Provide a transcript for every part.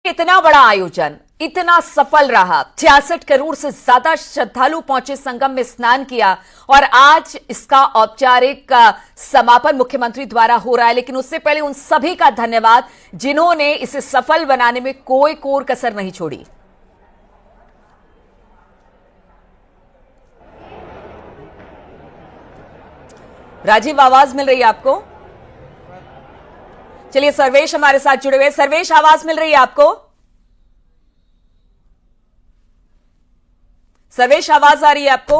इतना बड़ा आयोजन इतना सफल रहा। 66 करोड़ से ज्यादा श्रद्धालु पहुंचे, संगम में स्नान किया और आज इसका औपचारिक समापन मुख्यमंत्री द्वारा हो रहा है। लेकिन उससे पहले उन सभी का धन्यवाद जिन्होंने इसे सफल बनाने में कोई कोर कसर नहीं छोड़ी। राजीव, आवाज मिल रही है आपको? चलिए, सर्वेश हमारे साथ जुड़े हुए। सर्वेश, आवाज मिल रही है आपको? सर्वेश, आवाज आ रही है आपको?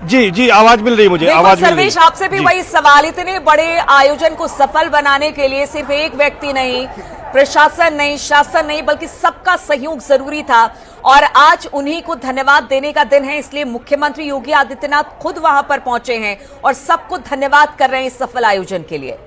जी जी, आवाज मिल रही है मुझे। आवाज मिल रही है। सर्वेश, आपसे भी वही सवाल। इतने बड़े आयोजन को सफल बनाने के लिए सिर्फ एक व्यक्ति नहीं, प्रशासन नहीं, शासन नहीं, बल्कि सबका सहयोग जरूरी था और आज उन्हीं को धन्यवाद देने का दिन है। इसलिए मुख्यमंत्री योगी आदित्यनाथ खुद वहां पर पहुंचे हैं और सबको धन्यवाद कर रहे हैं इस सफल आयोजन के लिए।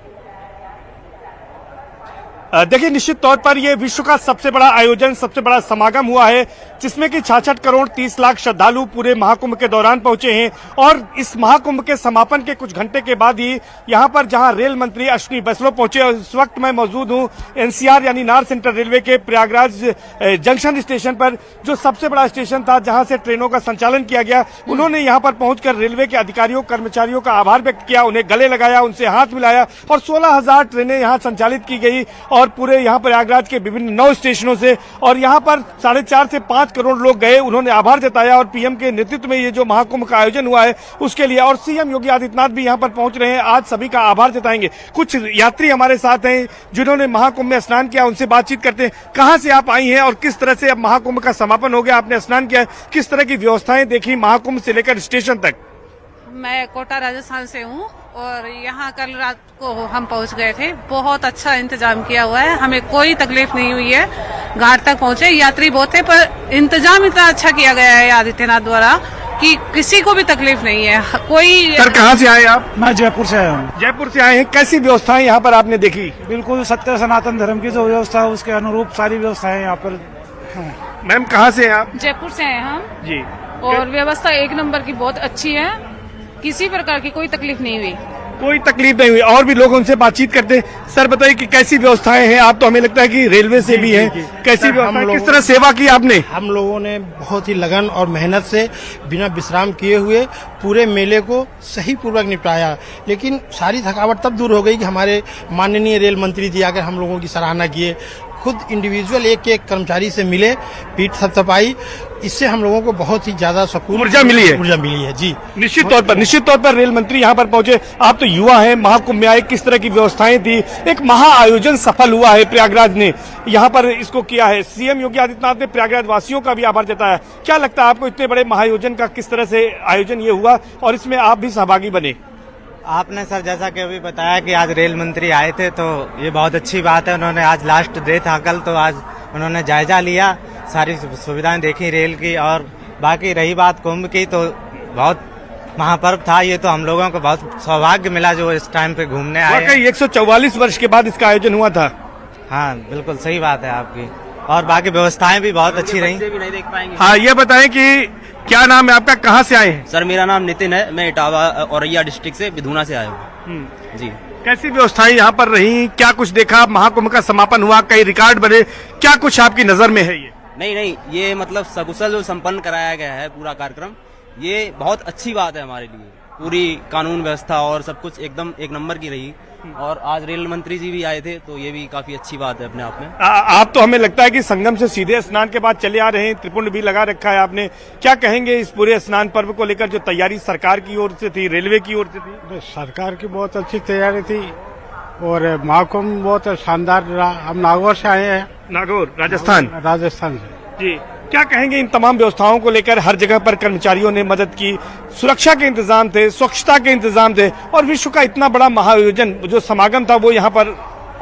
देखिए, निश्चित तौर पर यह विश्व का सबसे बड़ा आयोजन, सबसे बड़ा समागम हुआ है, जिसमें कि 66 करोड़ 30 लाख श्रद्धालु पूरे महाकुंभ के दौरान पहुंचे हैं। और इस महाकुंभ के समापन के कुछ घंटे के बाद ही यहां पर जहां रेल मंत्री अश्विनी वैष्णव पहुंचे, इस वक्त मैं मौजूद हूं एनसीआर यानी नॉर्थ सेंट्रल रेलवे के प्रयागराज जंक्शन स्टेशन पर, जो सबसे बड़ा स्टेशन था जहां से ट्रेनों का संचालन किया गया। उन्होंने यहां पर पहुंचकर रेलवे के अधिकारियों, कर्मचारियों का आभार व्यक्त किया, उन्हें गले लगाया, उनसे हाथ मिलाया और 16,000 ट्रेनें यहां संचालित की गई और पूरे यहां प्रयागराज के विभिन्न 9 स्टेशनों से, और यहां पर 4.5 से 5 करोड़ लोग गए। उन्होंने आभार जताया और पीएम के नेतृत्व में ये जो महाकुंभ का आयोजन हुआ है उसके लिए, और सीएम योगी आदित्यनाथ भी यहां पर पहुंच रहे हैं, आज सभी का आभार जताएंगे। कुछ यात्री हमारे साथ हैं जिन्होंने महाकुंभ में स्नान किया, उनसे बातचीत करते हैं। कहां से आप आई हैं और किस तरह से अब महाकुंभ का समापन हो गया, आपने स्नान किया, किस तरह की व्यवस्थाएं देखी महाकुंभ से लेकर स्टेशन तक? मैं कोटा राजस्थान से हूँ और यहाँ कल रात को हम पहुँच गए थे। बहुत अच्छा इंतजाम किया हुआ है, हमें कोई तकलीफ नहीं हुई है। घाट तक पहुँचे, यात्री बहुत थे पर इंतजाम इतना अच्छा किया गया है आदित्यनाथ द्वारा कि किसी को भी तकलीफ नहीं है। कोई सर, कहाँ से आए आप? मैं जयपुर से आया हूँ। जयपुर से आए हैं, कैसी व्यवस्थाएं यहाँ पर आपने देखी? बिल्कुल सत्य सनातन धर्म की जो व्यवस्था है उसके अनुरूप सारी व्यवस्थाएं यहाँ पर हैं। मैम, कहाँ से हैं आप? जयपुर से आए हम जी। और व्यवस्था एक नंबर की बहुत अच्छी है, किसी प्रकार की कोई तकलीफ नहीं हुई। कोई तकलीफ नहीं हुई। और भी लोग उनसे बातचीत करते हैं। सर, बताइए कि कैसी व्यवस्थाएं हैं? आप तो हमें लगता है कि रेलवे से भी हैं, कैसी व्यवस्था, किस तरह सेवा की आपने? हम लोगों ने बहुत ही लगन और मेहनत से बिना विश्राम किए हुए पूरे मेले को सही पूर्वक निपटाया। लेकिन सारी थकावट तब दूर हो गई कि हमारे माननीय रेल मंत्री जी आकर हम लोगों की सराहना किए, खुद इंडिविजुअल एक एक कर्मचारी से मिले, पीठ थपथपाई। इससे हम लोगों को बहुत ही ज्यादा सुकून, ऊर्जा मिली है जी। निश्चित तौर पर रेल मंत्री यहाँ पर पहुंचे। आप तो युवा हैं, महाकुंभ में आए, किस तरह की व्यवस्थाएं थी? एक महा आयोजन सफल हुआ है, प्रयागराज ने यहाँ पर इसको किया है। सीएम योगी आदित्यनाथ ने प्रयागराज वासियों का भी आभार जताया। क्या लगता है आपको, इतने बड़े महाआयोजन का किस तरह से आयोजन ये हुआ और इसमें आप भी सहभागी बने? आपने सर जैसा कि अभी बताया कि आज रेल मंत्री आए थे, तो ये बहुत अच्छी बात है। उन्होंने आज लास्ट डे था कल, तो आज उन्होंने जायजा लिया, सारी सुविधाएं देखी रेल की। और बाकी रही बात कुंभ की, तो बहुत महापर्व था ये, तो हम लोगों को बहुत सौभाग्य मिला जो इस टाइम पे घूमने आए। वाकई 144 वर्ष के बाद इसका आयोजन हुआ था। हाँ, बिल्कुल सही बात है आपकी। और बाकी व्यवस्थाएं भी बहुत अच्छी रही। हाँ, ये बताएं कि क्या नाम है आपका, कहाँ से आए हैं? सर, मेरा नाम नितिन है, मैं इटावा औरैया डिस्ट्रिक्ट से विधुना से आया हूँ जी। कैसी व्यवस्थाएं यहाँ पर रही, क्या कुछ देखा? महाकुंभ का समापन हुआ, कई रिकॉर्ड बने, क्या कुछ आपकी नजर में है? ये नहीं, ये मतलब सकुशल संपन्न कराया गया है पूरा कार्यक्रम, ये बहुत अच्छी बात है हमारे लिए। पूरी कानून व्यवस्था और सब कुछ एकदम एक नंबर की रही। और आज रेल मंत्री जी भी आए थे, तो ये भी काफी अच्छी बात है अपने आप में। आप तो हमें लगता है कि संगम से सीधे स्नान के बाद चले आ रहे हैं, त्रिपुंड भी लगा रखा है आपने। क्या कहेंगे इस पूरे स्नान पर्व को लेकर, जो तैयारी सरकार की ओर से थी, रेलवे की ओर से थी? सरकार की बहुत अच्छी तैयारी थी और महाकुंभ बहुत शानदार रहा। हम नागौर से आए हैं। नागौर, राजस्थान से जी। क्या कहेंगे इन तमाम व्यवस्थाओं को लेकर? हर जगह पर कर्मचारियों ने मदद की, सुरक्षा के इंतजाम थे, स्वच्छता के इंतजाम थे और विश्व का इतना बड़ा महाआयोजन जो समागम था वो यहाँ पर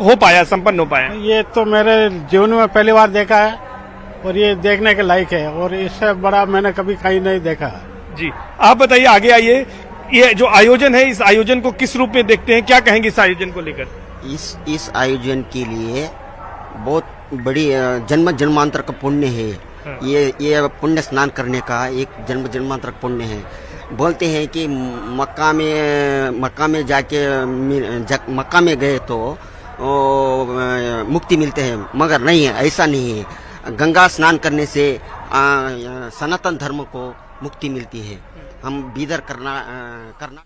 हो पाया, संपन्न हो पाया। ये तो मेरे जीवन में पहली बार देखा है और ये देखने के लायक है और इससे बड़ा मैंने कभी कहीं नहीं देखा जी। आप बताइए, आगे आइए, ये जो आयोजन है, इस आयोजन को किस रूप में देखते हैं? क्या कहेंगे इस आयोजन को लेकर? इस आयोजन के लिए बहुत बड़ी जन्म जन्मांतर का पुण्य है। ये पुण्य स्नान करने का एक जन्म जन्मांतर पुण्य है। बोलते हैं कि मक्का में जाके मक्का में गए तो मुक्ति मिलते हैं, मगर नहीं है, ऐसा नहीं है। गंगा स्नान करने से सनातन धर्म को मुक्ति मिलती है। हम बीदर करना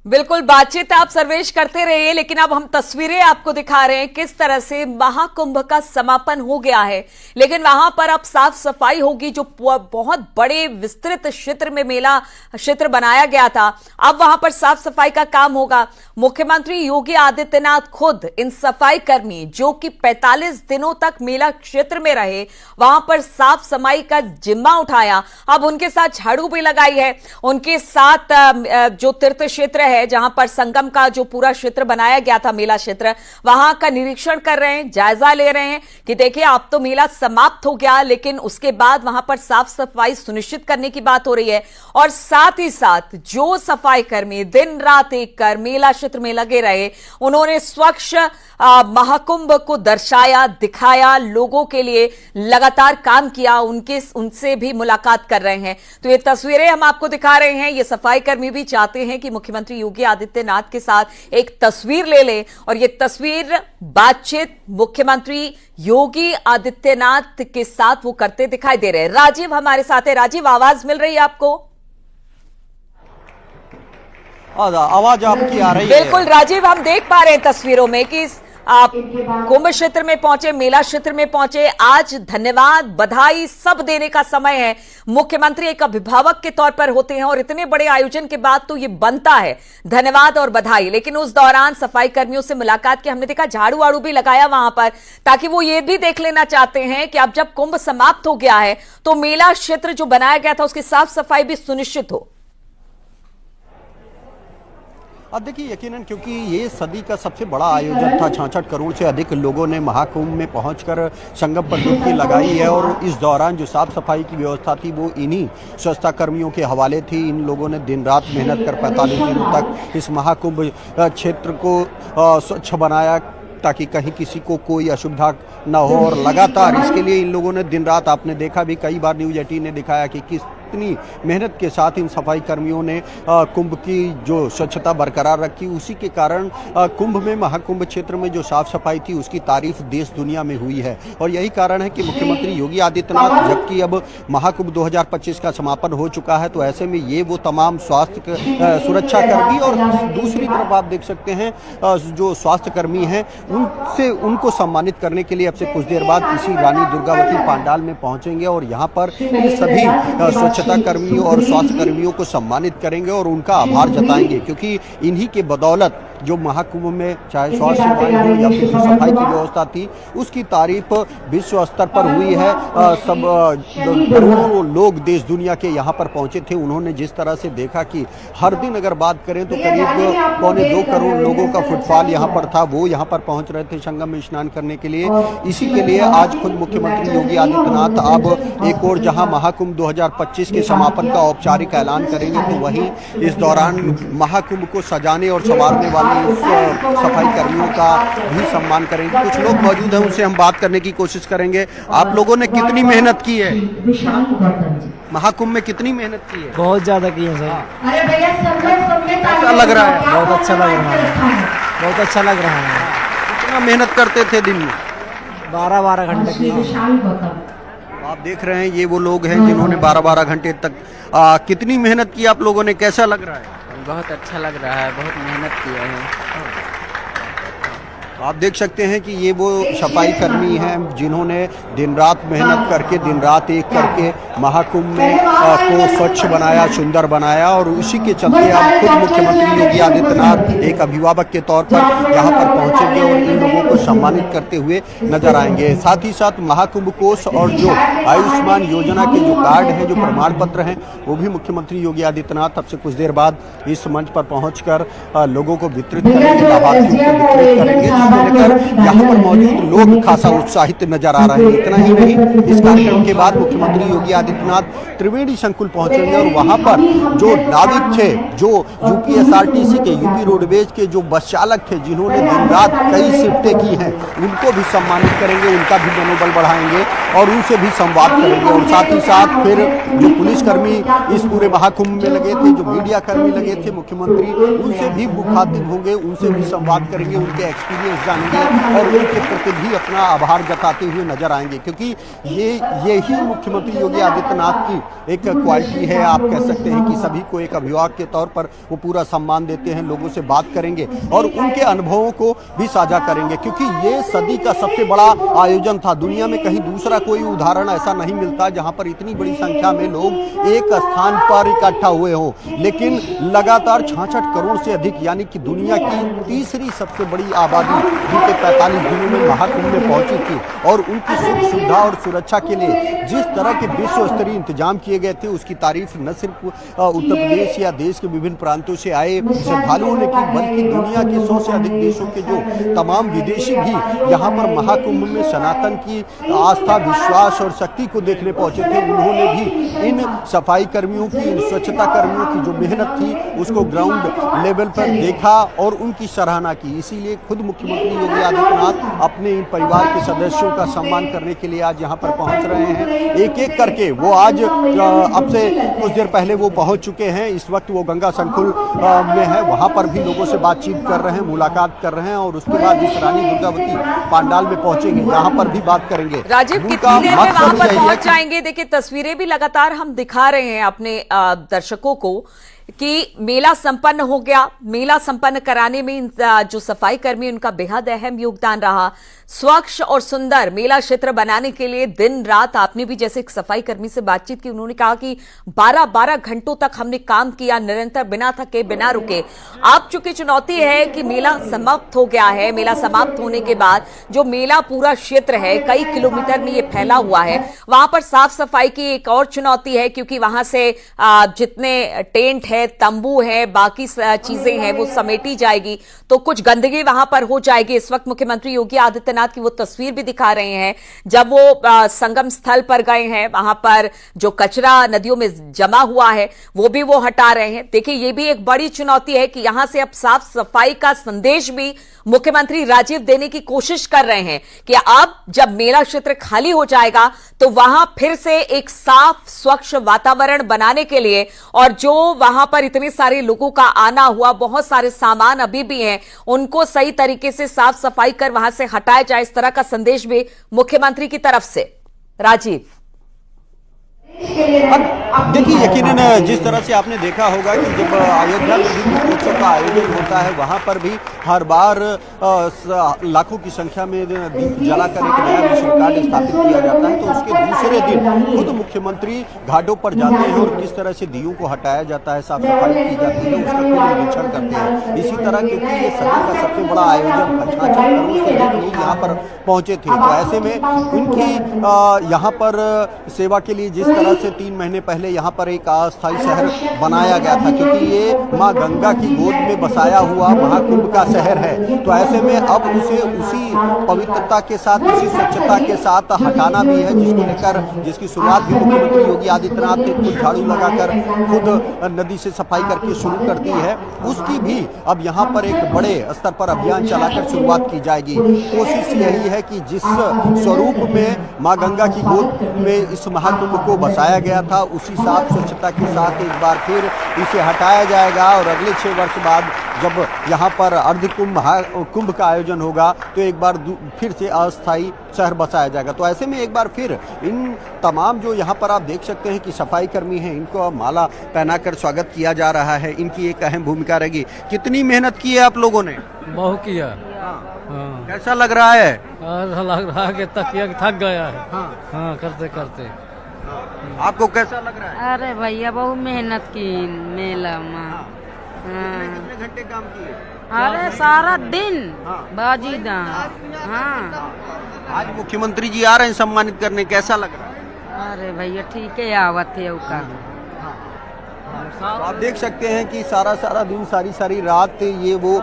बिल्कुल बातचीत आप सर्वेश करते रहिए, लेकिन अब हम तस्वीरें आपको दिखा रहे हैं किस तरह से महाकुंभ का समापन हो गया है, लेकिन वहां पर अब साफ सफाई होगी। जो बहुत बड़े विस्तृत क्षेत्र में मेला क्षेत्र बनाया गया था, अब वहां पर साफ सफाई का काम होगा। मुख्यमंत्री योगी आदित्यनाथ खुद इन सफाई कर्मी जो कि 45 दिनों तक मेला क्षेत्र में रहे, वहां पर साफ सफाई का जिम्मा उठाया। अब उनके साथ झाड़ू भी लगाई है, उनके साथ जो तीर्थ क्षेत्र है जहां पर संगम का जो पूरा क्षेत्र बनाया गया था, मेला क्षेत्र, वहां का निरीक्षण कर रहे हैं, जायजा ले रहे हैं कि देखिए अब तो मेला समाप्त हो गया, लेकिन उसके बाद वहां पर साफ सफाई सुनिश्चित करने की बात हो रही है। और साथ ही साथ जो सफाई कर्मी दिन रात एक कर मेला क्षेत्र में लगे रहे, उन्होंने स्वच्छ महाकुंभ को दर्शाया, दिखाया, लोगों के लिए लगातार काम किया, उनसे भी मुलाकात कर रहे हैं। तो ये तस्वीरें हम आपको दिखा रहे हैं। ये सफाई कर्मी भी चाहते हैं कि मुख्यमंत्री योगी आदित्यनाथ के साथ एक तस्वीर ले ले, और ये तस्वीर बातचीत मुख्यमंत्री योगी आदित्यनाथ के साथ वो करते दिखाई दे रहे हैं। राजीव हमारे साथ है। राजीव, आवाज मिल रही है आपको? आवाज आपकी आ रही है? बिल्कुल राजीव, हम देख पा रहे हैं तस्वीरों में कि आप कुंभ क्षेत्र में पहुंचे, मेला क्षेत्र में पहुंचे। आज धन्यवाद, बधाई सब देने का समय है। मुख्यमंत्री एक अभिभावक के तौर पर होते हैं और इतने बड़े आयोजन के बाद तो ये बनता है धन्यवाद और बधाई। लेकिन उस दौरान सफाई कर्मियों से मुलाकात की हमने देखा, झाड़ू वाड़ू भी लगाया वहां पर, ताकि वो ये भी देख लेना चाहते हैं कि अब जब कुंभ समाप्त हो गया है तो मेला क्षेत्र जो बनाया गया था उसकी साफ सफाई भी सुनिश्चित हो। अब देखिए, यकीनन क्योंकि ये सदी का सबसे बड़ा आयोजन था, 66 करोड़ से अधिक लोगों ने महाकुंभ में पहुंचकर संगम पर डुबकी लगाई है, और इस दौरान जो साफ सफाई की व्यवस्था थी वो इन्हीं स्वच्छता कर्मियों के हवाले थी। इन लोगों ने दिन रात मेहनत कर 45 दिनों तक इस महाकुंभ क्षेत्र को स्वच्छ बनाया ताकि कहीं किसी को कोई असुविधा न हो, और लगातार इसके लिए इन लोगों ने दिन रात, आपने देखा भी कई बार न्यूज़ 18 ने दिखाया कि कितनी मेहनत के साथ इन सफाई कर्मियों ने कुंभ की जो स्वच्छता बरकरार रखी। उसी के कारण कुंभ में, महाकुंभ क्षेत्र में जो साफ सफाई थी उसकी तारीफ देश दुनिया में हुई है, और यही कारण है कि मुख्यमंत्री योगी आदित्यनाथ, जबकि अब महाकुंभ 2025 का समापन हो चुका है, तो ऐसे में ये वो तमाम स्वास्थ्य सुरक्षा कर्मी, और दूसरी तरफ आप देख सकते हैं जो स्वास्थ्य कर्मी हैं उनको सम्मानित करने के लिए अब से कुछ देर बाद इसी रानी दुर्गावती पांडाल में पहुंचेंगे, और यहाँ पर ये सभी स्वच्छता कर्मियों और स्वास्थ्य कर्मियों को सम्मानित करेंगे और उनका आभार जताएंगे, क्योंकि इन्हीं के बदौलत जो महाकुंभ में चाहे स्वास्थ्य सेवाएं हो या फिर सफाई की व्यवस्था थी उसकी तारीफ विश्व स्तर पर हुई है। सब करोड़ों लोग देश दुनिया के यहाँ पर पहुंचे थे। उन्होंने जिस तरह से देखा कि हर दिन अगर बात करें तो करीब 2.25 करोड़ लोगों का फुटफॉल यहाँ पर था, वो यहाँ पर पहुंच रहे थे संगम में स्नान करने के लिए। इसी के लिए आज खुद मुख्यमंत्री योगी आदित्यनाथ अब एक और जहाँ महाकुंभ 2025 के समापन का औपचारिक ऐलान करेंगे, तो वहीं इस दौरान महाकुंभ को सजाने और संवारने वाले सफाई कर्मियों का भी सम्मान करेंगे। कुछ लोग मौजूद हैं, उनसे हम बात करने की कोशिश करेंगे। आप लोगों ने कितनी मेहनत की है महाकुंभ में? कितनी मेहनत की है? बहुत ज्यादा की है सर। कैसा लग रहा है? बहुत अच्छा लग रहा है, बहुत अच्छा लग रहा है। कितना मेहनत करते थे दिन में? 12-12 घंटे की। आप देख रहे हैं ये वो लोग हैं जिन्होंने 12-12 घंटे तक कितनी मेहनत की आप लोगों ने? कैसा लग रहा है? बहुत अच्छा लग रहा है, बहुत मेहनत किया है। आप देख सकते हैं कि ये वो सफाई कर्मी हैं जिन्होंने दिन रात मेहनत करके, दिन रात एक करके महाकुंभ में को स्वच्छ बनाया, सुंदर बनाया, और उसी के चलते अब खुद मुख्यमंत्री योगी आदित्यनाथ एक अभिभावक के तौर पर यहाँ पर पहुँचेंगे और इन लोगों को सम्मानित करते हुए नजर आएंगे। साथ ही साथ महाकुंभ कोष और जो आयुष्मान योजना के जो कार्ड हैं, जो प्रमाण पत्र हैं, वो भी मुख्यमंत्री योगी आदित्यनाथ अब से कुछ देर बाद इस मंच पर पहुँचकर लोगों को वितरित करेंगे, लाभार्थियों को वितरित करेंगे, लेकर यहाँ पर मौजूद लोग खासा उत्साहित नजर आ रहे हैं। इतना ही नहीं, इस कार्यक्रम के बाद मुख्यमंत्री योगी आदित्यनाथ त्रिवेणी संकुल पहुंचेंगे और वहां पर जो नाविक थे, जो यूपीएसआरटीसी के, यूपी रोडवेज के जो बस चालक थे जिन्होंने दिन रात कई शिफ्टें की हैं, उनको भी सम्मानित करेंगे, उनका भी मनोबल बढ़ाएंगे और उनसे भी संवाद करेंगे। और साथ ही साथ फिर जो पुलिसकर्मी इस पूरे महाकुंभ में लगे थे, जो मीडिया कर्मी लगे थे, मुख्यमंत्री उनसे भी मुखातिब होंगे, उनसे भी संवाद करेंगे, उनके एक्सपीरियंस जानेंगे और उनके प्रति भी अपना आभार जताते हुए नजर आएंगे। क्योंकि यही मुख्यमंत्री योगी आदित्यनाथ की एक क्वालिटी है, आप कह सकते हैं कि सभी को एक अभिभावक के तौर पर वो पूरा सम्मान देते हैं, लोगों से बात करेंगे और उनके अनुभवों को भी साझा करेंगे। क्योंकि ये सदी का सबसे बड़ा आयोजन था, दुनिया में कहीं दूसरा कोई उदाहरण ऐसा नहीं मिलता जहां पर इतनी बड़ी संख्या में लोग एक स्थान पर इकट्ठा हुए हों। लेकिन लगातार 66 करोड़ से अधिक यानी कि दुनिया की तीसरी सबसे बड़ी आबादी बीते 45 दिनों में महाकुंभ में पहुंची थी और उनकी सुख सुविधा और सुरक्षा के लिए जिस तरह के विश्व स्तरीय इंतजाम किए गए थे उसकी तारीफ न सिर्फ उत्तर प्रदेश या देश के विभिन्न प्रांतों से आए श्रद्धालुओं ने की, बल्कि दुनिया के 100 से अधिक देशों के जो तमाम विदेशी भी यहाँ पर महाकुंभ में सनातन की आस्था, विश्वास और शक्ति को देखने पहुंचे थे। उन्होंने भी इन सफाई कर्मियों की, इन स्वच्छता कर्मियों की जो मेहनत थी उसको ग्राउंड लेवल पर देखा और उनकी सराहना की। इसीलिए खुद मुख्यमंत्री योगी आदित्यनाथ अपने इन परिवार के सदस्यों का सम्मान करने के लिए आज यहाँ पर पहुंच रहे हैं। एक एक करके वो आज अब से कुछ देर पहले वो पहुंच चुके हैं। इस वक्त वो गंगा संकुल में है, वहां पर भी लोगों से बातचीत कर रहे हैं, मुलाकात कर रहे हैं और उसके बाद इस रानी दुर्गावती पंडाल में पहुंचेंगे, यहाँ पर भी बात करेंगे। राजीव, कितनी देर में वहां पर पहुंच जाएंगे? देखिए तस्वीरें भी लगातार हम दिखा रहे हैं अपने दर्शकों को कि मेला संपन्न हो गया। मेला संपन्न कराने में जो सफाई कर्मी उनका बेहद अहम योगदान रहा। स्वच्छ और सुंदर मेला क्षेत्र बनाने के लिए दिन रात, आपने भी जैसे एक सफाई कर्मी से बातचीत की, उन्होंने कहा कि 12-12 घंटों तक हमने काम किया, निरंतर, बिना थके, बिना रुके। अब चूंकि चुनौती है कि मेला समाप्त हो गया है, मेला समाप्त होने के बाद जो मेला पूरा क्षेत्र है, कई किलोमीटर में ये फैला हुआ है, वहां पर साफ सफाई की एक और चुनौती है क्योंकि वहां से जितने टेंट है, तंबू है, बाकी चीजें हैं वो समेटी जाएगी तो कुछ गंदगी वहां पर हो जाएगी। इस वक्त मुख्यमंत्री योगी आदित्यनाथ की वो तस्वीर भी दिखा रहे हैं जब वो संगम स्थल पर गए हैं, वहां पर जो कचरा नदियों में जमा हुआ है वो भी वो हटा रहे हैं। देखिए ये भी एक बड़ी चुनौती है कि यहां से अब साफ सफाई का संदेश भी मुख्यमंत्री राजीव देने की कोशिश कर रहे हैं कि अब जब मेला क्षेत्र खाली हो जाएगा तो वहां फिर से एक साफ स्वच्छ वातावरण बनाने के लिए, और जो वहां पर इतने सारे लोगों का आना हुआ, बहुत सारे सामान अभी भी हैं, उनको सही तरीके से साफ सफाई कर वहां से हटाया जाए, इस तरह का संदेश भी मुख्यमंत्री की तरफ से। राजीव, देखिए यकीनन जिस तरह से आपने देखा होगा कि जब अयोध्या में भी दीपोत्सव का आयोजन होता है वहां पर भी हर बार लाखों की संख्या में दीप जलाकर एक नया विश्व रिकॉर्ड स्थापित किया जाता है। तो उसके दूसरे दिन खुद मुख्यमंत्री घाटों पर जाते हैं और किस तरह से दीयों को हटाया जाता है, साफ सफाई की जाती है, उसका खुद निरीक्षण करते हैं। इसी तरह क्योंकि ये सदी का सबसे बड़ा आयोजन था, 66 करोड़ से अधिक लोग यहाँ पर पहुंचे थे, तो ऐसे में इनकी यहाँ पर सेवा के लिए जिस तरह से 3 महीने पहले यहाँ पर एक अस्थायी शहर बनाया गया था, क्योंकि ये माँ गंगा की गोद में बसाया हुआ महाकुंभ का शहर है, तो ऐसे में अब उसे उसी पवित्रता के साथ, उसी स्वच्छता के साथ हटाना भी है, जिसको लेकर जिसकी शुरुआत भी मुख्यमंत्री योगी आदित्यनाथ ने खुद झाड़ू लगाकर खुद नदी से सफाई करके शुरू कर दी है, उसकी भी अब यहाँ पर एक बड़े स्तर पर अभियान चलाकर शुरुआत की जाएगी। कोशिश यही है कि जिस स्वरूप में माँ गंगा की गोद में इस महाकुंभ को बसाया गया था, उसी साफ स्वच्छता के साथ एक बार फिर इसे हटाया जाएगा और अगले 6 वर्ष बाद जब यहाँ पर अर्धकुंभ कुंभ का आयोजन होगा तो एक बार फिर से अस्थायी शहर बसाया जाएगा। तो ऐसे में एक बार फिर इन तमाम जो यहाँ पर आप देख सकते हैं कि सफाई कर्मी हैं, इनको माला पहनाकर स्वागत किया जा रहा है, इनकी एक अहम भूमिका रहेगी। कितनी मेहनत की है आप लोगों ने? बहुत किया। हाँ। कैसा लग रहा है? लग रहा है कि तकिया थक गया है। हाँ, करते करते। आपको कैसा लग रहा है? अरे भैया बहुत मेहनत की मेला में। कितने घंटे काम किए? अरे सारा दिन बाजीदा। हाँ, आज मुख्यमंत्री जी आ रहे हैं सम्मानित करने, कैसा लग रहा है? अरे भैया ठीक है, आवत है उका। तो आप देख सकते हैं कि सारा दिन, सारी रात ये वो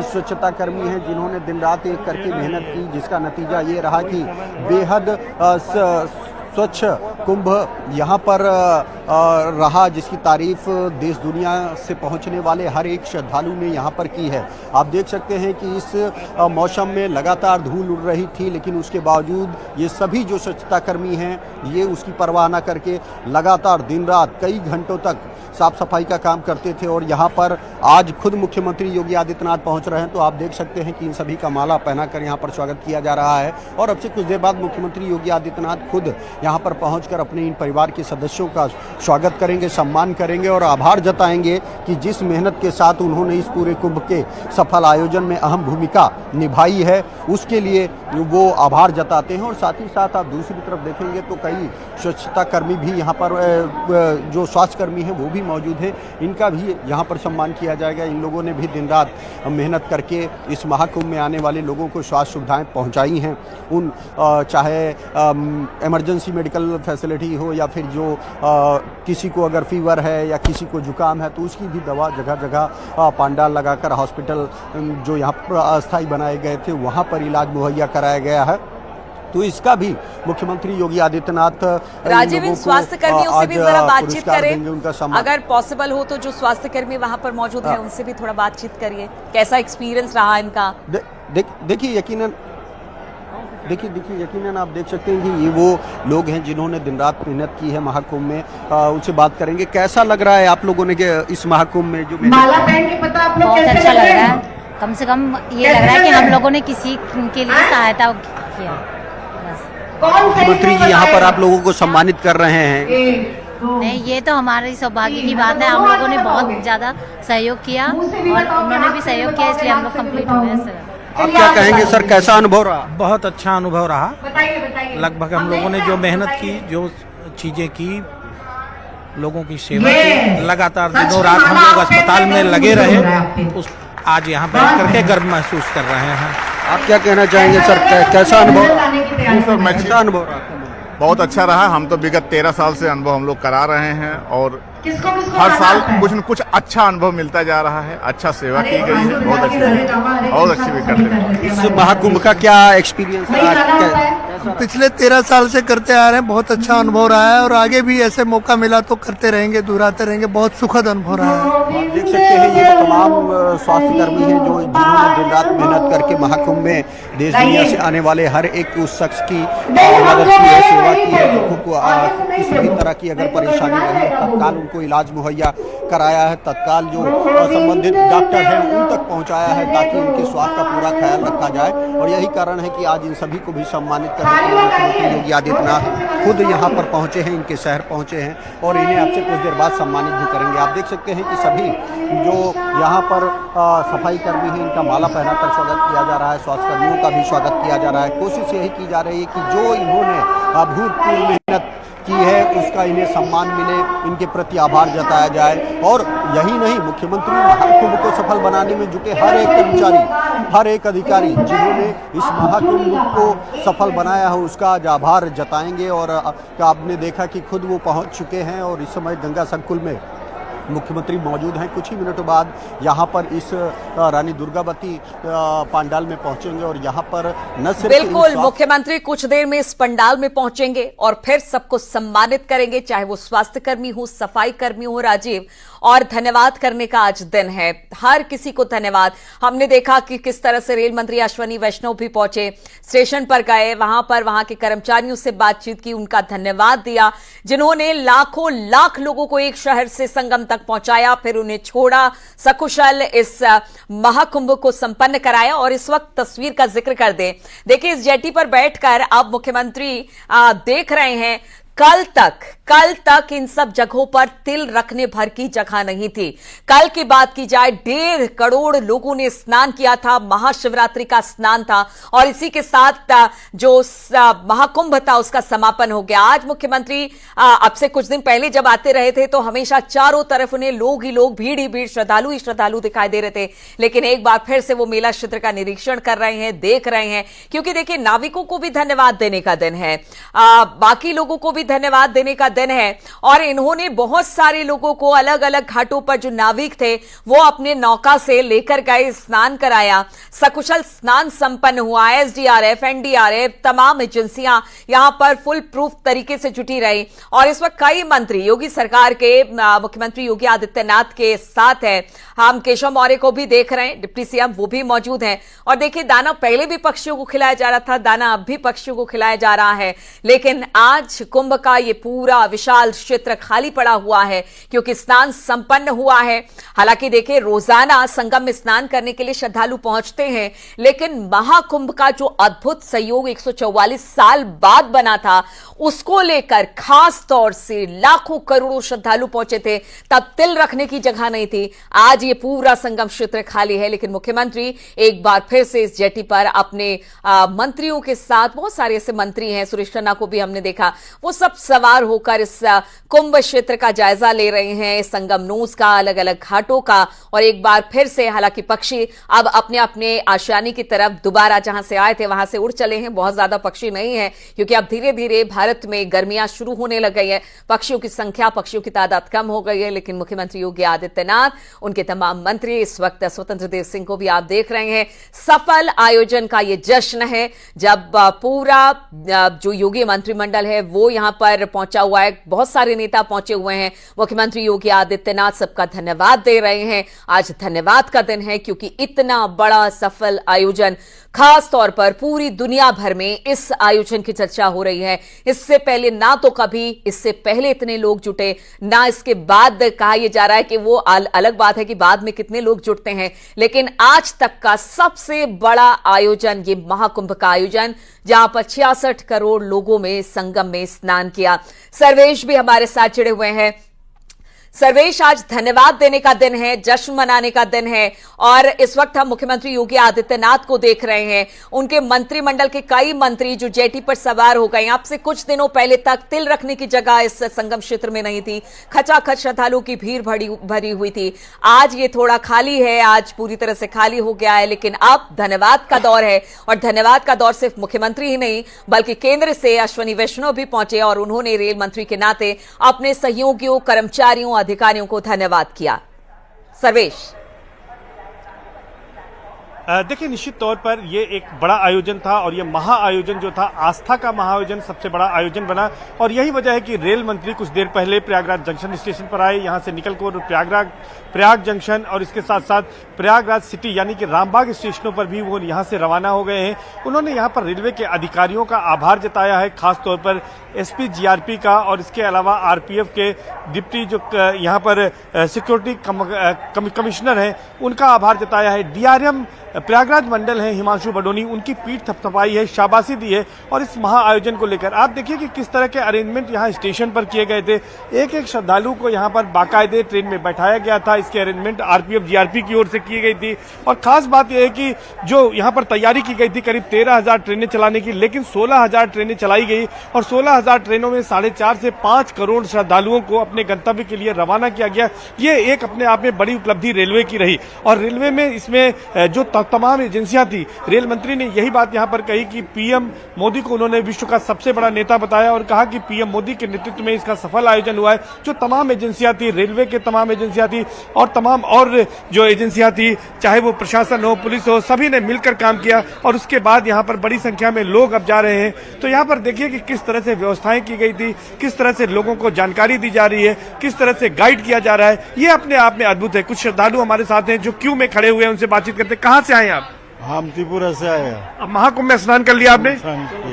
स्वच्छता कर्मी हैं जिन्होंने दिन रात एक करके मेहनत की, जिसका नतीजा ये रहा कि बेहद स्वच्छ कुंभ यहाँ पर रहा, जिसकी तारीफ देश दुनिया से पहुंचने वाले हर एक श्रद्धालु ने यहाँ पर की है। आप देख सकते हैं कि इस मौसम में लगातार धूल उड़ रही थी, लेकिन उसके बावजूद ये सभी जो स्वच्छता कर्मी हैं ये उसकी परवाह न करके लगातार दिन रात कई घंटों तक साफ सफाई का काम करते थे। और यहाँ पर आज खुद मुख्यमंत्री योगी आदित्यनाथ पहुँच रहे हैं, तो आप देख सकते हैं कि इन सभी का माला पहनाकर यहाँ पर स्वागत किया जा रहा है। और अब से कुछ देर बाद मुख्यमंत्री योगी आदित्यनाथ खुद यहाँ पर पहुँचकर अपने इन परिवार के सदस्यों का स्वागत करेंगे, सम्मान करेंगे और आभार जताएंगे कि जिस मेहनत के साथ उन्होंने इस पूरे कुंभ के सफल आयोजन में अहम भूमिका निभाई है, उसके लिए वो आभार जताते हैं। और साथ ही साथ आप दूसरी तरफ देखेंगे तो कई स्वच्छता कर्मी भी यहाँ पर, जो स्वास्थ्य कर्मी हैं वो भी मौजूद है, इनका भी यहाँ पर सम्मान किया जाएगा। इन लोगों ने भी दिन रात मेहनत करके इस महाकुंभ में आने वाले लोगों को स्वास्थ्य सुविधाएं पहुँचाई हैं। उन चाहे इमरजेंसी मेडिकल फैसिलिटी हो या फिर जो किसी को अगर फीवर है या किसी को जुकाम है तो उसकी भी दवा जगह जगह पंडाल लगाकर हॉस्पिटल जो यहाँ पर अस्थायी बनाए गए थे वहाँ पर इलाज मुहैया कराया गया है। तो इसका भी मुख्यमंत्री योगी आदित्यनाथ राजीव, इन स्वास्थ्य कर्मियों से भी जरा बातचीत करें, अगर पॉसिबल हो तो जो स्वास्थ्य कर्मी वहाँ पर मौजूद है उनसे भी थोड़ा बातचीत करिए, कैसा एक्सपीरियंस रहा इनका। देखिए यकीनन आप देख सकते हैं कि ये वो लोग हैं जिन्होंने दिन रात मेहनत की है महाकुंभ में। उनसे बात करेंगे, कैसा लग रहा है आप लोगों ने इस महाकुंभ में जो बहुत अच्छा लग रहा है। कम से कम ये लग रहा है कि हम लोगों ने किसी के लिए सहायता किया। मुख्यमंत्री जी यहाँ पर आप लोगों को सम्मानित कर रहे हैं। नहीं, ये तो हमारी सौभाग्य की बात है। हम लोगों ने बहुत ज्यादा सहयोग किया और उन्होंने भी सहयोग किया, इसलिए हम लोग कंप्लीट हो गए। आप क्या कहेंगे सर, कैसा अनुभव रहा? बहुत अच्छा अनुभव रहा। लगभग हम लोगों ने जो मेहनत की, जो चीजें की, लोगों की सेवा की, लगातार दिनों रात हम लोग अस्पताल में लगे रहे, आज यहाँ बैठ करके गर्व महसूस कर रहे हैं। आप क्या कहना चाहेंगे सर, कैसा अनुभव? सर अनुभव रहा? बहुत अच्छा रहा। हम तो विगत 13 साल से अनुभव हम लोग करा रहे हैं और हर साल कुछ न कुछ अच्छा अनुभव मिलता जा रहा है। अच्छा सेवा की गई है, बहुत अच्छी भी करते हैं। इस महाकुंभ का क्या एक्सपीरियंस रहा? पिछले 13 साल से करते आ रहे हैं, बहुत अच्छा अनुभव रहा है और आगे भी ऐसे मौका मिला तो करते रहेंगे, दोहराते रहेंगे। बहुत सुखद अनुभव रहा है। देख सकते हैं ये तमाम स्वास्थ्य कर्मी हैं जो जिन्होंने दिन रात मेहनत करके महाकुंभ में देश दुनिया से आने वाले हर एक उस शख्स की मदद की है, सेवा की है, जिनको किसी भी तरह की अगर परेशानी रही तत्काल उनको इलाज मुहैया कराया है, तत्काल जो संबंधित डॉक्टर हैं उन तक पहुंचाया है ताकि उनके स्वास्थ्य का पूरा ख्याल रखा जाए। और यही कारण है कि आज इन सभी को भी सम्मानित करने के लिए मुख्यमंत्री योगी आदित्यनाथ खुद यहाँ पर पहुंचे हैं, इनके शहर पहुंचे हैं और इन्हें आपसे कुछ देर बाद सम्मानित भी करेंगे। आप देख सकते हैं कि सभी जो यहाँ पर सफाई कर्मी हैं इनका माला पहनाकर स्वागत किया जा रहा है, स्वास्थ्य कर्मियों का भी स्वागत किया जा रहा है। कोशिश यही की जा रही है कि जो इन्होंने अभूतपूर्व मेहनत की है उसका इन्हें सम्मान मिले, इनके प्रति आभार जताया जाए। और यही नहीं, मुख्यमंत्री महाकुंभ को सफल बनाने में जुटे हर एक कर्मचारी, हर एक अधिकारी जिन्होंने इस महाकुंभ को सफल बनाया है उसका आज आभार जताएंगे। और आपने देखा कि खुद वो पहुंच चुके हैं और इस समय गंगा संकुल में मुख्यमंत्री मौजूद हैं। कुछ ही मिनटों बाद यहाँ पर इस रानी दुर्गावती पंडाल में पहुंचेंगे और यहाँ पर न सिर्फ बिल्कुल मुख्यमंत्री कुछ देर में इस पंडाल में पहुंचेंगे और फिर सबको सम्मानित करेंगे, चाहे वो स्वास्थ्य कर्मी हो, सफाई कर्मी हो। राजीव, और धन्यवाद करने का आज दिन है, हर किसी को धन्यवाद। हमने देखा कि किस तरह से रेल मंत्री अश्विनी वैष्णव भी पहुंचे, स्टेशन पर गए, वहां के कर्मचारियों से बातचीत की, उनका धन्यवाद दिया जिन्होंने लाखों लाख लोगों को एक शहर से संगम तक पहुंचाया, फिर उन्हें छोड़ा, सकुशल इस महाकुंभ को संपन्न कराया। और इस वक्त तस्वीर का जिक्र कर दें, देखिए इस जेटी पर बैठकर अब मुख्यमंत्री देख रहे हैं कल तक इन सब जगहों पर तिल रखने भर की जगह नहीं थी। कल की बात की जाए 1.5 करोड़ लोगों ने स्नान किया था, महाशिवरात्रि का स्नान था और इसी के साथ जो महाकुंभ था उसका समापन हो गया। आज मुख्यमंत्री अब से कुछ दिन पहले जब आते रहे थे तो हमेशा चारों तरफ उन्हें लोग ही लोग, भीड़ ही भीड़, श्रद्धालु ही श्रद्धालु दिखाई दे रहे थे, लेकिन एक बार फिर से वो मेला क्षेत्र का निरीक्षण कर रहे हैं, देख रहे हैं, क्योंकि देखिए नाविकों को भी धन्यवाद देने का दिन है, बाकी लोगों को भी धन्यवाद देने का दिन है और इन्होंने बहुत सारे लोगों को अलग अलग घाटों पर जो नाविक थे वो अपने नौका से लेकर गए, स्नान कराया, सकुशल स्नान संपन्न हुआ। एसडीआरएफ, एनडीआरएफ, तमाम एजेंसियां यहां पर फुल प्रूफ तरीके से जुटी रही और इस वक्त कई मंत्री योगी सरकार के मुख्यमंत्री योगी आदित्यनाथ के साथ है। हम केशव मौर्य को भी देख रहे हैं, डिप्टी सीएम वो भी मौजूद हैं और देखिए दाना पहले भी पक्षियों को खिलाया जा रहा था, दाना अब भी पक्षियों को खिलाया जा रहा है, लेकिन आज कुंभ का ये पूरा विशाल क्षेत्र खाली पड़ा हुआ है क्योंकि स्नान संपन्न हुआ है। हालांकि देखिए रोजाना संगम में स्नान करने के लिए श्रद्धालु पहुंचते हैं, लेकिन महाकुंभ का जो अद्भुत सहयोग 144 साल बाद बना था उसको लेकर खास तौर से लाखों करोड़ों श्रद्धालु पहुंचे थे, तब तिल रखने की जगह नहीं थी। आज ये पूरा संगम क्षेत्र खाली है, लेकिन मुख्यमंत्री एक बार फिर से इस जेटी पर अपने मंत्रियों के साथ, बहुत सारे ऐसे मंत्री हैं, सुरेश खन्ना को भी हमने देखा, वो सब सवार होकर इस कुंभ क्षेत्र का जायजा ले रहे हैं, संगम नोस का, अलग अलग घाटों का। और एक बार फिर से हालांकि पक्षी अब अपने अपने आशियाने की तरफ दोबारा जहां से आए थे वहां से उड़ चले हैं। बहुत ज्यादा पक्षी नहीं है क्योंकि अब धीरे धीरे भारत में गर्मियां शुरू होने लग गई है, पक्षियों की संख्या, पक्षियों की तादाद कम हो गई है। लेकिन मुख्यमंत्री योगी आदित्यनाथ, उनके तमाम मंत्री, इस वक्त स्वतंत्र देव सिंह को भी आप देख रहे हैं, सफल आयोजन का ये जश्न है जब पूरा जो योगी मंत्रिमंडल है वो यहां पर पहुंचा हुआ है, बहुत सारे नेता पहुंचे हुए हैं। मुख्यमंत्री योगी आदित्यनाथ सबका धन्यवाद दे रहे हैं। आज धन्यवाद का दिन है क्योंकि इतना बड़ा सफल आयोजन, खास तौर पर पूरी दुनिया भर में इस आयोजन की चर्चा हो रही है। इससे पहले ना तो कभी इससे पहले इतने लोग जुटे, ना इसके बाद कहा यह जा रहा है कि वो अलग बात है कि बाद में कितने लोग जुटते हैं, लेकिन आज तक का सबसे बड़ा आयोजन ये महाकुंभ का आयोजन, जहां पर 66 करोड़ लोगों में संगम में स्नान किया। सर्वेश भी हमारे साथ जुड़े हुए हैं। सर्वेश, आज धन्यवाद देने का दिन है, जश्न मनाने का दिन है और इस वक्त हम मुख्यमंत्री योगी आदित्यनाथ को देख रहे हैं, उनके मंत्रिमंडल के कई मंत्री जो जेटी पर सवार हो गए। आपसे कुछ दिनों पहले तक तिल रखने की जगह इस संगम क्षेत्र में नहीं थी, खचाखच श्रद्धालुओं की भीड़ भरी हुई थी। आज ये थोड़ा खाली है, आज पूरी तरह से खाली हो गया है, लेकिन अब धन्यवाद का दौर है और धन्यवाद का दौर सिर्फ मुख्यमंत्री ही नहीं बल्कि केंद्र से अश्विनी वैष्णव भी पहुंचे और उन्होंने रेल मंत्री के नाते अपने सहयोगियों, कर्मचारियों, अधिकारियों को धन्यवाद किया। सर्वेश, देखिए निश्चित तौर पर ये एक बड़ा आयोजन था और ये महा आयोजन जो था, आस्था का महाआयोजन सबसे बड़ा आयोजन बना और यही वजह है कि रेल मंत्री कुछ देर पहले प्रयागराज जंक्शन स्टेशन पर आए, यहां से निकलकर प्रयाग जंक्शन और इसके साथ साथ प्रयागराज सिटी यानी कि रामबाग स्टेशनों पर भी वो यहां से रवाना हो गए हैं। उन्होंने यहां पर रेलवे के अधिकारियों का आभार जताया है, खासतौर पर एसपी जीआरपी का और इसके अलावा आरपीएफ के डिप्टी जो यहां पर सिक्योरिटी कमिश्नर हैं उनका आभार जताया है। डीआरएम प्रयागराज मंडल है हिमांशु बडोनी, उनकी पीठ थपथपाई है, शाबाशी दी है और इस महा आयोजन को लेकर आप देखिए कि किस तरह के अरेंजमेंट यहाँ स्टेशन पर किए गए थे। एक एक श्रद्धालु को यहाँ पर बाकायदे ट्रेन में बैठाया गया था, इसके अरेंजमेंट आरपीएफ जीआरपी की ओर से की गई थी और खास बात यह है कि जो यहाँ पर तैयारी की गई थी करीब 13,000 ट्रेनें चलाने की, लेकिन 16,000 ट्रेनें चलाई गई और 16,000 ट्रेनों में 4.5 से 5 करोड़ श्रद्धालुओं को अपने गंतव्य के लिए रवाना किया गया। ये एक अपने आप में बड़ी उपलब्धि रेलवे की रही और रेलवे में इसमें जो तमाम एजेंसियां थी, रेल मंत्री ने यही बात यहां पर कही कि पीएम मोदी को उन्होंने विश्व का सबसे बड़ा नेता बताया और कहा कि पीएम मोदी के नेतृत्व में इसका सफल आयोजन हुआ है। जो तमाम एजेंसियां थी, रेलवे के तमाम एजेंसियां थी और तमाम और जो एजेंसियां थी, चाहे वो प्रशासन हो, पुलिस हो, सभी ने मिलकर काम किया और उसके बाद यहां पर बड़ी संख्या में लोग अब जा रहे हैं। तो यहां पर देखिए कि किस तरह से व्यवस्थाएं की गई थी, किस तरह से लोगों को जानकारी दी जा रही है, किस तरह से गाइड किया जा रहा है, ये अपने आप में अद्भुत है। कुछ श्रद्धालु हमारे साथ हैं जो क्यू में खड़े हुए हैं, उनसे बातचीत करते हैं। कहां से आए आप? हम त्रिपुरा से आए हैं। अब महाकुंभ में स्नान कर लिया आपने?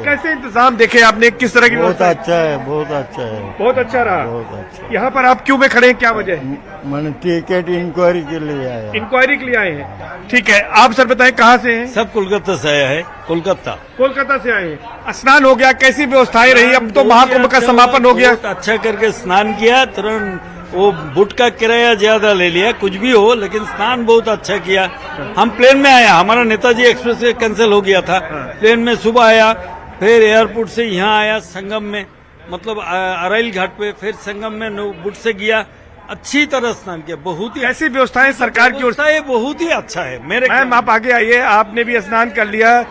कैसे इंतजाम देखे आपने, किस तरह की? बहुत अच्छा है, बहुत अच्छा है, बहुत अच्छा रहा। बहुत अच्छा। यहाँ पर आप क्यों में खड़े हैं, क्या वजह? मैंने टिकट इंक्वायरी के लिए आया। इंक्वायरी के लिए आए हैं, ठीक है। आप सर बताएं कहाँ से हैं? सब कोलकाता से आया है। कोलकाता से आए हैं। स्नान हो गया, कैसी व्यवस्थाएं रही? अब तो महाकुंभ का समापन हो गया। अच्छा करके स्नान किया, तुरंत वो बुट का किराया ज्यादा ले लिया, कुछ भी हो, लेकिन स्नान बहुत अच्छा किया। हम प्लेन में आया, हमारा नेताजी एक्सप्रेस कैंसिल हो गया था, प्लेन में सुबह आया, फिर एयरपोर्ट से यहाँ आया संगम में, मतलब अराइल घाट पे, फिर संगम में बुट से गया, अच्छी तरह स्नान किया, बहुत ही ऐसी व्यवस्थाएं सरकार की ओर से। ये बहुत ही अच्छा है मेरे मैम आप आगे आइए, आपने भी स्नान कर लिया,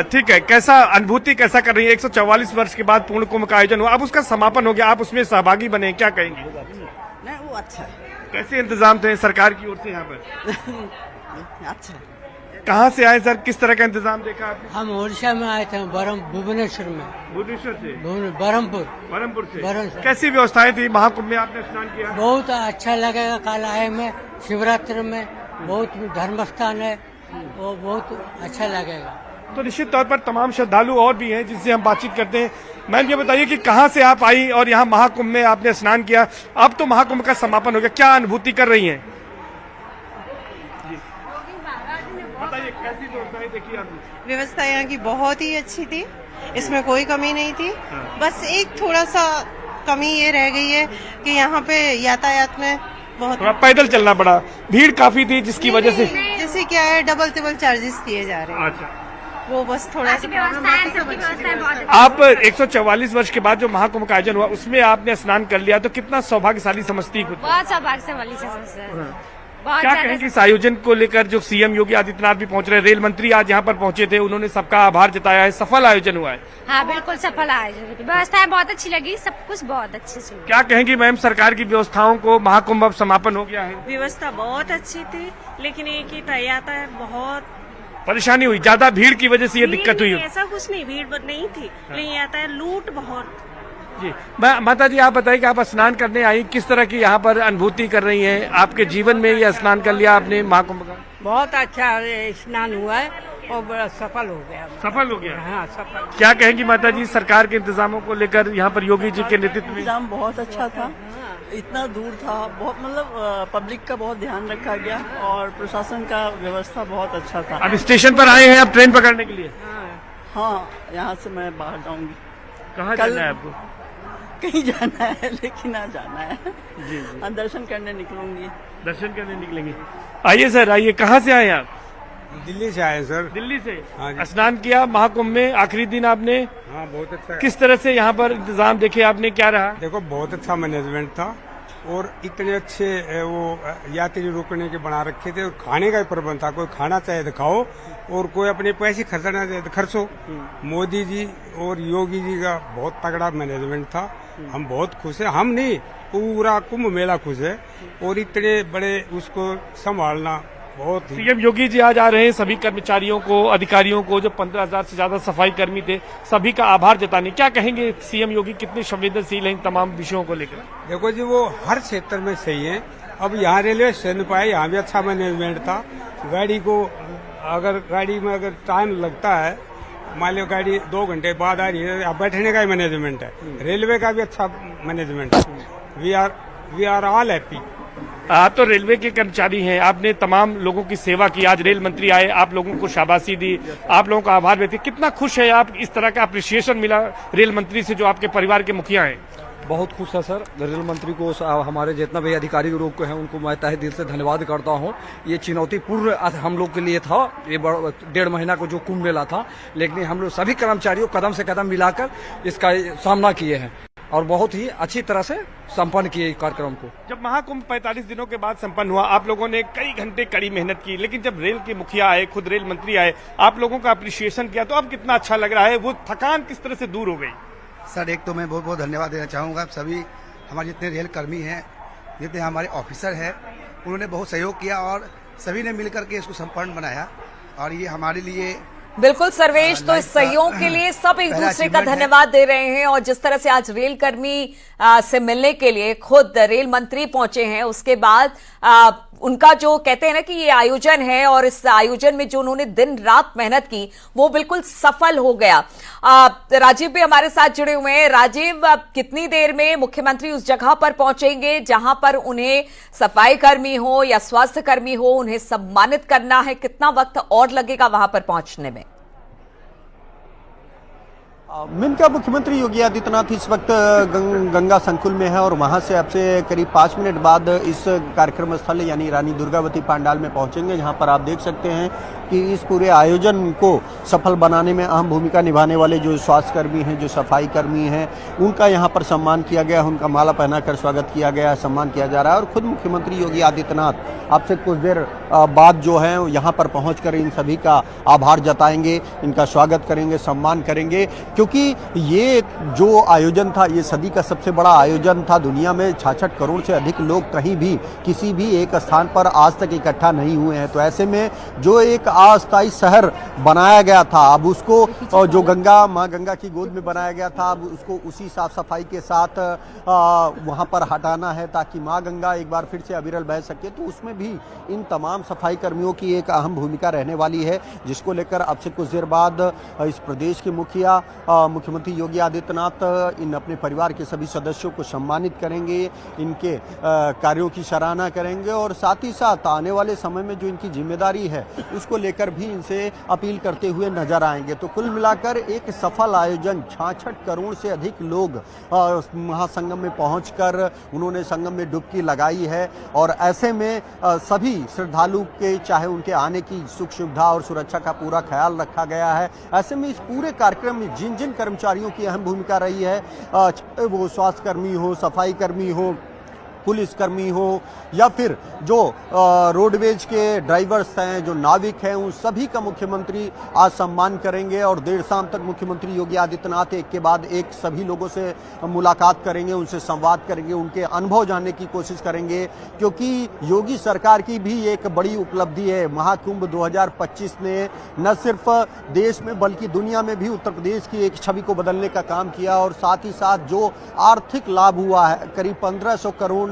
ठीक है, कैसा अनुभूति कैसा कर रही है? 144 वर्ष के बाद पूर्ण कुंभ का आयोजन हुआ, अब उसका समापन हो गया, आप उसमें सहभागी बने, क्या कहेंगे? नहीं वो अच्छा है। कैसे इंतजाम थे सरकार की ओर से यहाँ पर? अच्छा। कहाँ से आए सर, किस तरह का इंतजाम देखा आपने? हम उड़ीसा में आए थे, भुवनेश्वर में। भुवनेश्वर से? बरहमपुर से। कैसी व्यवस्थाएं थी महाकुंभ में, आपने स्नान किया? बहुत अच्छा लगेगा। कल आए में शिवरात्रि में बहुत धर्म स्थान है, वो बहुत अच्छा लगेगा। तो निश्चित तौर पर तमाम श्रद्धालु और भी हैं जिनसे हम बातचीत करते हैं। मैम ये बताइए कि कहाँ से आप आई और यहाँ महाकुंभ में आपने स्नान किया, अब तो महाकुंभ का समापन हो गया, क्या अनुभूति कर रही हैं? बताइए कैसी व्यवस्थाएं देखी आपने? व्यवस्था यहाँ की बहुत ही अच्छी थी, इसमें कोई कमी नहीं थी। बस एक थोड़ा सा कमी ये रह गई है कि यहाँ पे यातायात में बहुत थोड़ा पैदल चलना पड़ा, भीड़ काफी थी जिसकी वजह से। जैसे क्या है, डबल टिबल चार्जेस किए जा रहे हैं। अच्छा, वो बस थोड़ा सा। आप 144 वर्ष के बाद जो महाकुंभ का आयोजन हुआ उसमें आपने स्नान कर लिया, तो कितना सौभाग्यशाली समझती खुद? बहुत सौभाग्यशाली समझते। क्या कहेंगे इस आयोजन को लेकर? जो सीएम योगी आदित्यनाथ भी पहुंच रहे, रेल मंत्री आज यहाँ पर पहुंचे थे, उन्होंने सबका आभार जताया है, सफल आयोजन हुआ है। हाँ बिल्कुल सफल आयोजन, व्यवस्थाएं बहुत अच्छी लगी, सब कुछ बहुत अच्छे से। क्या कहेंगी मैम सरकार की व्यवस्थाओं को? महाकुंभ अब समापन हो गया है, व्यवस्था बहुत अच्छी थी, लेकिन एक ही था, यातायात बहुत परेशानी हुई, ज्यादा भीड़ की वजह से ये दिक्कत हुई। ऐसा कुछ नहीं, भीड़ नहीं थी, लेकिन यातायात लूट बहुत। जी माता जी, आप बताइए कि आप स्नान करने आई, किस तरह की यहाँ पर अनुभूति कर रही हैं? आपके जीवन में ये स्नान कर लिया आपने महाकुंभ का? बहुत अच्छा स्नान हुआ है और बड़ा सफल हो गया। सफल हो गया? हाँ सफल। क्या कहेंगी माता जी सरकार के इंतजामों को लेकर? यहाँ पर योगी जी के नेतृत्व में इंतजाम बहुत अच्छा था, इतना दूर था, बहुत मतलब पब्लिक का बहुत ध्यान रखा गया और प्रशासन का व्यवस्था बहुत अच्छा था। अब स्टेशन पर आए हैं आप ट्रेन पकड़ने के लिए? हाँ, यहाँ से मैं बाहर जाऊंगी। कहाँ जाना है आपको? कहीं जाना है, लेकिन आज जाना है जी। दर्शन करने निकलूंगी। दर्शन करने निकलेंगे। आइए सर, आइए, कहाँ से आए आप? दिल्ली से आए सर। दिल्ली से? हाँ, स्नान किया महाकुंभ में, आखिरी दिन आपने? हाँ बहुत अच्छा। किस तरह से यहाँ पर इंतजाम देखे आपने, क्या रहा? देखो बहुत अच्छा मैनेजमेंट था और इतने अच्छे वो यात्री रुकने के बना रखे थे, और खाने का भी प्रबंध था, कोई खाना चाहे तो खाओ और कोई अपने पैसे खर्चना चाहे तो खर्चो। मोदी जी और योगी जी का बहुत तगड़ा मैनेजमेंट था, हम बहुत खुश हैं। हम नहीं, पूरा कुंभ मेला खुश है, और इतने बड़े उसको संभालना बहुत ही। सीएम योगी जी आज आ रहे हैं, सभी कर्मचारियों को, अधिकारियों को, जो 15,000 से ज्यादा सफाई कर्मी थे, सभी का आभार जताने, क्या कहेंगे सीएम योगी कितने संवेदनशील हैं इन तमाम विषयों को लेकर? देखो जी, वो हर क्षेत्र में सही है। अब यहाँ रेलवे स्टेशन पर आए, यहाँ भी अच्छा मैनेजमेंट था। गाड़ी को अगर गाड़ी में अगर टाइम लगता है, मान लो गाड़ी 2 घंटे बाद आ रही है, अब बैठने का ही मैनेजमेंट है, रेलवे का भी अच्छा मैनेजमेंट है। We are all happy. आप तो रेलवे के कर्मचारी हैं, आपने तमाम लोगों की सेवा की, आज रेल मंत्री आए, आप लोगों को शाबाशी दी, आप लोगों का आभार व्यक्त, कितना खुश है आप? इस तरह का अप्रिसिएशन मिला रेल मंत्री से जो आपके परिवार के मुखिया हैं। बहुत खुश है सर, रेल मंत्री को, हमारे जितना भी अधिकारी लोग को हैं उनको मैं तहे दिल से धन्यवाद करता हूं। ये चुनौतीपूर्ण हम लोग के लिए था, ये 1.5 महीना को जो कुंभ मेला था, लेकिन हम लोग सभी कर्मचारियों कदम से कदम मिलाकर इसका सामना किए हैं और बहुत ही अच्छी तरह से संपन्न किए कार्यक्रम को। जब महाकुंभ 45 दिनों के बाद संपन्न हुआ, आप लोगों ने कई घंटे कड़ी मेहनत की, लेकिन जब रेल के मुखिया आए, खुद रेल मंत्री आए, आप लोगों का अप्रिसिएशन किया, तो अब कितना अच्छा लग रहा है? वो थकान किस तरह से दूर हो गई? सर एक तो मैं बहुत बहुत धन्यवाद देना चाहूँगा सभी हमारे जितने रेल कर्मी हैं, जितने हमारे ऑफिसर हैं, उन्होंने बहुत सहयोग किया और सभी ने मिलकर के इसको संपन्न बनाया, और ये हमारे लिए बिल्कुल सर्वेश, तो इस सहयोग के लिए सब एक दूसरे का धन्यवाद दे रहे हैं। और जिस तरह से आज रेल कर्मी से मिलने के लिए खुद रेल मंत्री पहुंचे हैं, उसके बाद उनका जो कहते हैं ना कि ये आयोजन है, और इस आयोजन में जो उन्होंने दिन रात मेहनत की वो बिल्कुल सफल हो गया। राजीव भी हमारे साथ जुड़े हुए हैं। राजीव, कितनी देर में मुख्यमंत्री उस जगह पर पहुंचेंगे जहां पर उन्हें सफाई कर्मी हो या स्वास्थ्य कर्मी हो, उन्हें सम्मानित करना है? कितना वक्त और लगेगा वहां पर पहुंचने में? मिनका मुख्यमंत्री योगी आदित्यनाथ इस वक्त गंगा संकुल में है और वहां से अब से करीब 5 मिनट बाद इस कार्यक्रम स्थल यानी रानी दुर्गावती पांडाल में पहुंचेंगे, जहां पर आप देख सकते हैं कि इस पूरे आयोजन को सफल बनाने में अहम भूमिका निभाने वाले जो स्वास्थ्यकर्मी हैं, जो सफाई कर्मी हैं, उनका यहाँ पर सम्मान किया गया, उनका माला पहनाकर स्वागत किया गया, सम्मान किया जा रहा है। और खुद मुख्यमंत्री योगी आदित्यनाथ आपसे कुछ देर बाद जो है यहाँ पर पहुंचकर इन सभी का आभार जताएंगे, इनका स्वागत करेंगे, सम्मान करेंगे, क्योंकि ये जो आयोजन था ये सदी का सबसे बड़ा आयोजन था। दुनिया में 66 करोड़ से अधिक लोग कहीं भी किसी भी एक स्थान पर आज तक इकट्ठा नहीं हुए हैं। तो ऐसे में जो एक अस्थायी शहर बनाया गया था, अब उसको जो गंगा माँ गंगा की गोद में बनाया गया था, अब उसको उसी साफ सफाई के साथ वहाँ पर हटाना है ताकि माँ गंगा एक बार फिर से अविरल बह सके। तो उसमें भी इन तमाम सफाई कर्मियों की एक अहम भूमिका रहने वाली है, जिसको लेकर अब से कुछ देर बाद इस प्रदेश के मुखिया मुख्यमंत्री योगी आदित्यनाथ इन अपने परिवार के सभी सदस्यों को सम्मानित करेंगे, इनके कार्यों की सराहना करेंगे और साथ ही साथ आने वाले समय में जो इनकी जिम्मेदारी है उसको लेकर भी इनसे अपील करते हुए नजर आएंगे। तो कुल मिलाकर एक सफल आयोजन, 66 करोड़ से अधिक लोग महासंगम में पहुंचकर उन्होंने संगम में डुबकी लगाई है और ऐसे में सभी श्रद्धालु के चाहे उनके आने की सुख सुविधा और सुरक्षा का पूरा ख्याल रखा गया है। ऐसे में इस पूरे कार्यक्रम में जिन जिन कर्मचारियों की अहम भूमिका रही है, वो स्वास्थ्य कर्मी हो, सफाई कर्मी हो, पुलिसकर्मी हो या फिर जो रोडवेज के ड्राइवर्स हैं, जो नाविक हैं, उन सभी का मुख्यमंत्री आज सम्मान करेंगे और देर शाम तक मुख्यमंत्री योगी आदित्यनाथ एक के बाद एक सभी लोगों से मुलाकात करेंगे, उनसे संवाद करेंगे, उनके अनुभव जानने की कोशिश करेंगे, क्योंकि योगी सरकार की भी एक बड़ी उपलब्धि है। महाकुंभ 2025 ने न सिर्फ देश में बल्कि दुनिया में भी उत्तर प्रदेश की एक छवि को बदलने का काम किया और साथ ही साथ जो आर्थिक लाभ हुआ है, करीब 1500 करोड़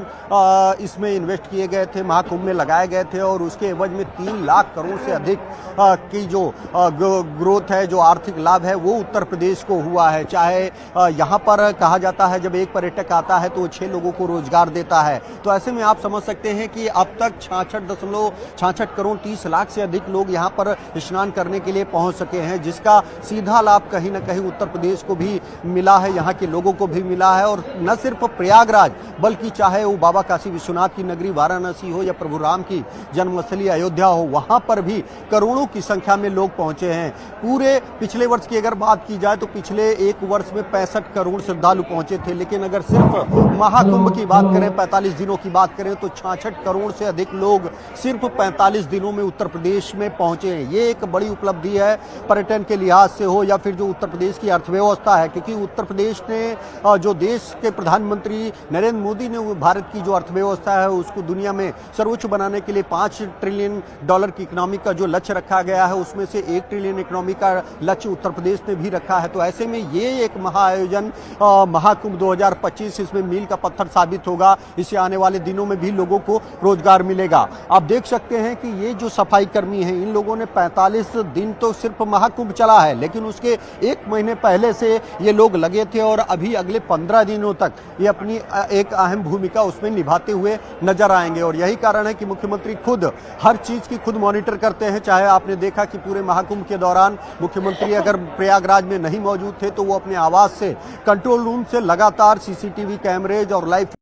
इसमें इन्वेस्ट किए गए थे, महाकुंभ में लगाए गए थे और उसके एवज में 3 लाख करोड़ से अधिक की जो ग्रोथ है, जो आर्थिक लाभ है, वो उत्तर प्रदेश को हुआ है। चाहे यहाँ पर कहा जाता है जब एक पर्यटक आता है तो वो 6 लोगों को रोजगार देता है। तो ऐसे में आप समझ सकते हैं कि अब तक 66 करोड़ 30 लाख से अधिक लोग यहाँ पर स्नान करने के लिए पहुँच सके हैं, जिसका सीधा लाभ कहीं न कहीं उत्तर प्रदेश को भी मिला है, यहाँ के लोगों को भी मिला है। और न सिर्फ प्रयागराज बल्कि चाहे वो बाबा काशी विश्वनाथ की नगरी वाराणसी हो या प्रभु राम की जन्मस्थली अयोध्या हो, वहां पर भी करोड़ों की संख्या में लोग पहुंचे हैं। पूरे पिछले वर्ष की अगर बात की जाए तो पिछले एक वर्ष में 65 करोड़ श्रद्धालु पहुंचे थे, लेकिन अगर सिर्फ महाकुंभ की बात करें, 45 दिनों की बात करें तो 66 करोड़ से अधिक लोग सिर्फ 45 दिनों में उत्तर प्रदेश में पहुंचे हैं। ये एक बड़ी उपलब्धि है पर्यटन के लिहाज से हो या फिर जो उत्तर प्रदेश की अर्थव्यवस्था है, क्योंकि उत्तर प्रदेश ने जो देश के प्रधानमंत्री नरेंद्र मोदी ने भारत की जो अर्थव्यवस्था है उसको दुनिया में सर्वोच्च बनाने के लिए $5 ट्रिलियन की इकोनॉमी का जो लक्ष्य रखा गया है, उसमें से 1 ट्रिलियन इकोनॉमी का लक्ष्य उत्तर प्रदेश ने भी रखा है। तो ऐसे में ये एक महाआयोजन महाकुंभ 2025 इसमें मील का पत्थर साबित होगा। इससे आने वाले दिनों में भी लोगों को रोजगार मिलेगा। आप देख सकते हैं कि ये जो सफाई कर्मी हैं, इन लोगों ने 45 दिन तो सिर्फ महाकुंभ चला है, लेकिन उसके 1 महीने पहले से ये लोग लगे थे और अभी अगले 15 दिनों तक ये अपनी एक अहम भूमिका उसमें निभाते हुए नजर आएंगे। और यही कारण है कि मुख्यमंत्री खुद हर चीज की खुद मॉनिटर करते हैं। चाहे आपने देखा कि पूरे महाकुंभ के दौरान मुख्यमंत्री अगर प्रयागराज में नहीं मौजूद थे तो वो अपने आवास से, कंट्रोल रूम से लगातार CCTV कैमरेज और लाइव